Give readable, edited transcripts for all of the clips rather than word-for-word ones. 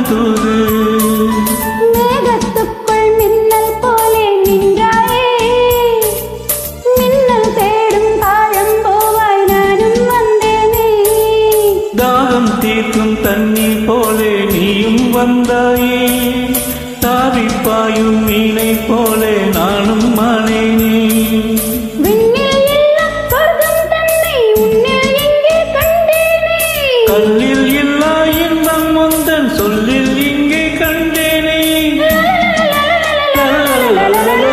தூது மேகத்துக்குள் மின்னல் போலே நின்றாயே மின்னல் தேடும் தாழம்போவாய் நானும் வந்தேனே தாகம் தீர்க்கும் தண்ணீர் போலே நீயும் வந்தாயே தாவிப்பாயும் மீனை போலே நானும் மானேனே கல்லில் இல்லா இன்பம் முந்தன் சொல்லில் இங்கே கண்டேனே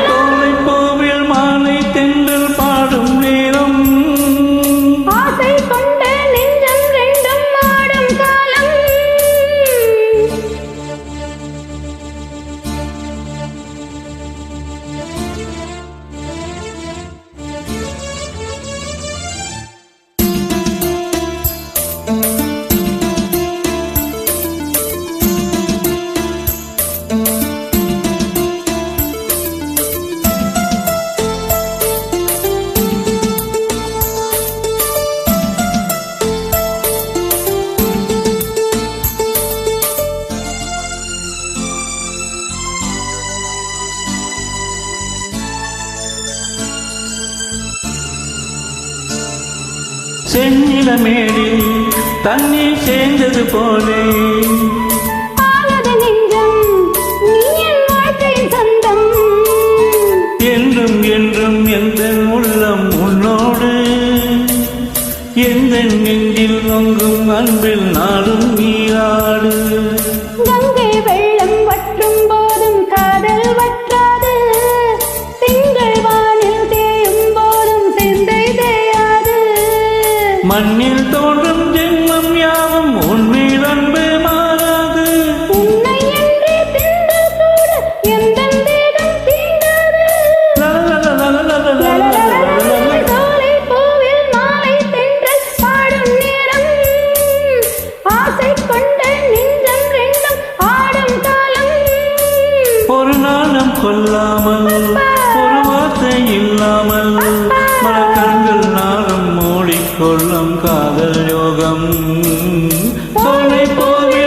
தோலை கோவில் மாலை தென்றல் பாடும் நேரம் ஆசை கொண்ட நெஞ்சம் ரெண்டும் ஆடும் காலம் செந்நிலமேடில் தண்ணீர் சேர்ந்தது போலே ஆனது நெஞ்சம் நீ என் வாழ்க்கையின் சொந்தம் என்றும் என்றும் எந்த உள்ளம் உன்னோடு எந்த நெஞ்சில் பொங்கும் அன்பில் நாளும் நீராடு கங்கை வெள்ளம் வற்றும் போதும் காதல் வற்றாது திங்கள் வானில் தேயும் போதும் சிந்தை தேயாது மண்ணில் தோன்றும் ஜென்மம் யாவும் உன்மேல் அன்பு மாறாது உன்னை என்றே திங்கள் கூட எந்தன் தேகம் தீண்டாது சோலை பூவில் மாலை தென்றல் பாடும் நேரம் ஆசை கொண்ட நெஞ்சம் ரெண்டும் ஆடும் காலம் ஒரு நாளும் கொல்லாமல் ஒரு வார்த்தை இல்லாமல் மனக்கண்கள் நாளும் மூடிக்கொள்ளும் காதல் யோகம் சோலை போவே